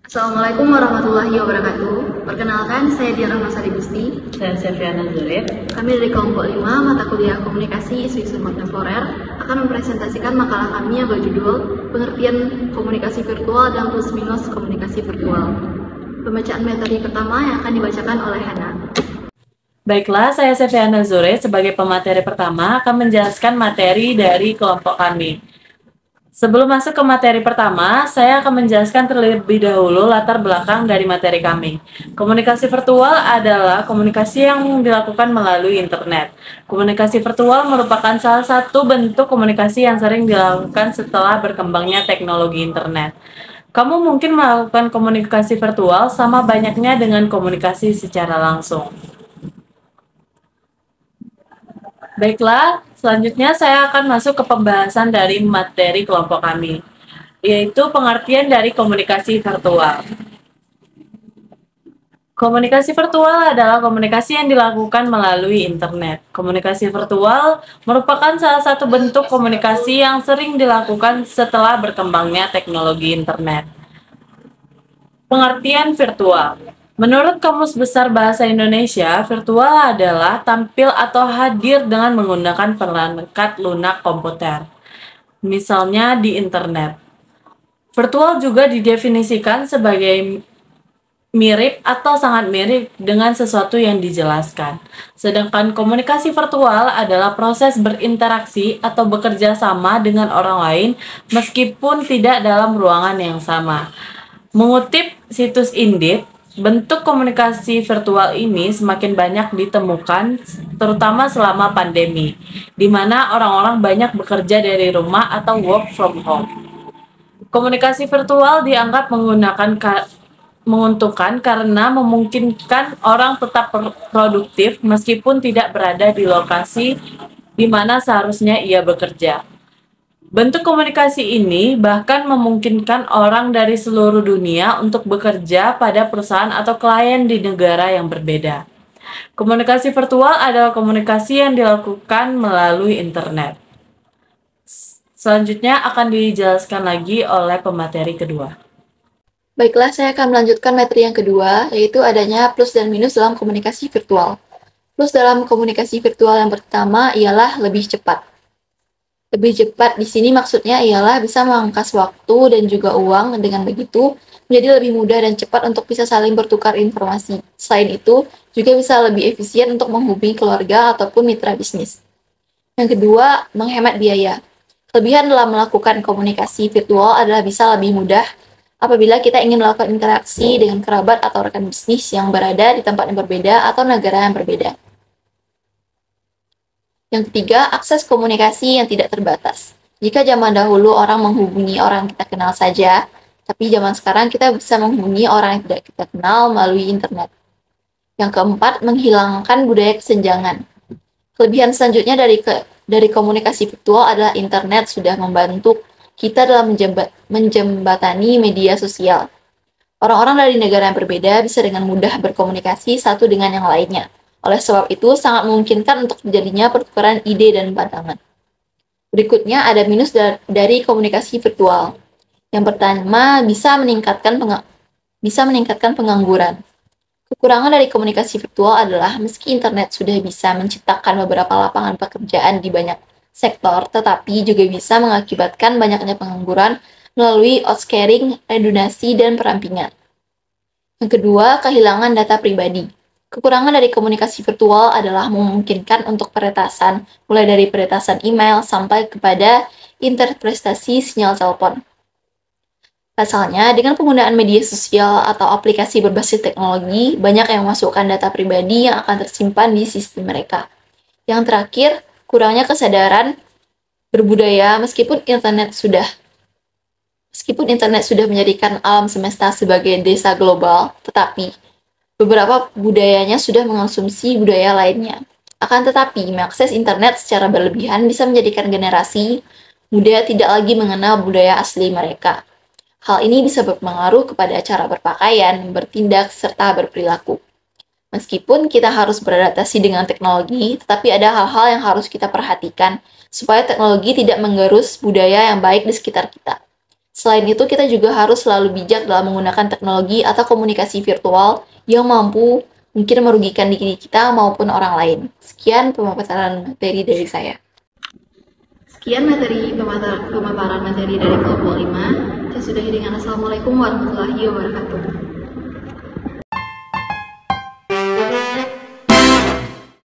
Assalamualaikum warahmatullahi wabarakatuh. Perkenalkan, saya Dian Rahmasari Gusti. Saya Septiana Zulir. Kami dari kelompok 5 mata kuliah komunikasi isu-isu kontemporer akan mempresentasikan makalah kami yang berjudul Pengertian Komunikasi Virtual dan Plus Minus Komunikasi Virtual. Pembacaan materi pertama yang akan dibacakan oleh Hana. Baiklah, saya Septiana Zulir sebagai pemateri pertama akan menjelaskan materi dari kelompok kami. Sebelum masuk ke materi pertama, saya akan menjelaskan terlebih dahulu latar belakang dari materi kami. Komunikasi virtual adalah komunikasi yang dilakukan melalui internet. Komunikasi virtual merupakan salah satu bentuk komunikasi yang sering dilakukan setelah berkembangnya teknologi internet. Kamu mungkin melakukan komunikasi virtual sama banyaknya dengan komunikasi secara langsung. Baiklah, selanjutnya saya akan masuk ke pembahasan dari materi kelompok kami, yaitu pengertian dari komunikasi virtual. Komunikasi virtual adalah komunikasi yang dilakukan melalui internet. Komunikasi virtual merupakan salah satu bentuk komunikasi yang sering dilakukan setelah berkembangnya teknologi internet. Pengertian virtual. Menurut Kamus Besar Bahasa Indonesia, virtual adalah tampil atau hadir dengan menggunakan perangkat lunak komputer, misalnya di internet. Virtual juga didefinisikan sebagai mirip atau sangat mirip dengan sesuatu yang dijelaskan. Sedangkan komunikasi virtual adalah proses berinteraksi atau bekerja sama dengan orang lain meskipun tidak dalam ruangan yang sama. Mengutip situs Indeed, bentuk komunikasi virtual ini semakin banyak ditemukan, terutama selama pandemi, di mana orang-orang banyak bekerja dari rumah atau work from home. Komunikasi virtual dianggap menguntungkan karena memungkinkan orang tetap produktif meskipun tidak berada di lokasi di mana seharusnya ia bekerja. Bentuk komunikasi ini bahkan memungkinkan orang dari seluruh dunia untuk bekerja pada perusahaan atau klien di negara yang berbeda. Komunikasi virtual adalah komunikasi yang dilakukan melalui internet. Selanjutnya akan dijelaskan lagi oleh pemateri kedua. Baiklah, saya akan melanjutkan materi yang kedua, yaitu adanya plus dan minus dalam komunikasi virtual. Plus dalam komunikasi virtual yang pertama ialah lebih cepat. Lebih cepat di sini maksudnya ialah bisa memangkas waktu dan juga uang, dengan begitu menjadi lebih mudah dan cepat untuk bisa saling bertukar informasi. Selain itu, juga bisa lebih efisien untuk menghubungi keluarga ataupun mitra bisnis. Yang kedua, menghemat biaya. Kelebihan dalam melakukan komunikasi virtual adalah bisa lebih mudah apabila kita ingin melakukan interaksi dengan kerabat atau rekan bisnis yang berada di tempat yang berbeda atau negara yang berbeda. Yang ketiga, akses komunikasi yang tidak terbatas. Jika zaman dahulu orang menghubungi orang yang kita kenal saja, tapi zaman sekarang kita bisa menghubungi orang yang tidak kita kenal melalui internet. Yang keempat, menghilangkan budaya kesenjangan. Kelebihan selanjutnya dari komunikasi virtual adalah internet sudah membantu kita dalam menjembatani media sosial. Orang-orang dari negara yang berbeda bisa dengan mudah berkomunikasi satu dengan yang lainnya. Oleh sebab itu, sangat memungkinkan untuk terjadinya pertukaran ide dan pandangan. Berikutnya ada minus dari komunikasi virtual. Yang pertama, bisa meningkatkan pengangguran. Kekurangan dari komunikasi virtual adalah meski internet sudah bisa menciptakan beberapa lapangan pekerjaan di banyak sektor, tetapi juga bisa mengakibatkan banyaknya pengangguran melalui outscaling, redundasi, dan perampingan. Yang kedua, kehilangan data pribadi. Kekurangan dari komunikasi virtual adalah memungkinkan untuk peretasan, mulai dari peretasan email sampai kepada interpretasi sinyal telepon. Pasalnya, dengan penggunaan media sosial atau aplikasi berbasis teknologi, banyak yang memasukkan data pribadi yang akan tersimpan di sistem mereka. Yang terakhir, kurangnya kesadaran berbudaya meskipun internet sudah menjadikan alam semesta sebagai desa global, tetapi beberapa budayanya sudah mengonsumsi budaya lainnya. Akan tetapi, mengakses internet secara berlebihan bisa menjadikan generasi muda tidak lagi mengenal budaya asli mereka. Hal ini bisa berpengaruh kepada cara berpakaian, bertindak, serta berperilaku. Meskipun kita harus beradaptasi dengan teknologi, tetapi ada hal-hal yang harus kita perhatikan supaya teknologi tidak menggerus budaya yang baik di sekitar kita. Selain itu, kita juga harus selalu bijak dalam menggunakan teknologi atau komunikasi virtual yang mampu mungkin merugikan diri kita maupun orang lain. Sekian pemaparan materi dari saya. Sekian pemaparan materi dari kelompok 5. Saya sudahi dengan Assalamualaikum warahmatullahi wabarakatuh.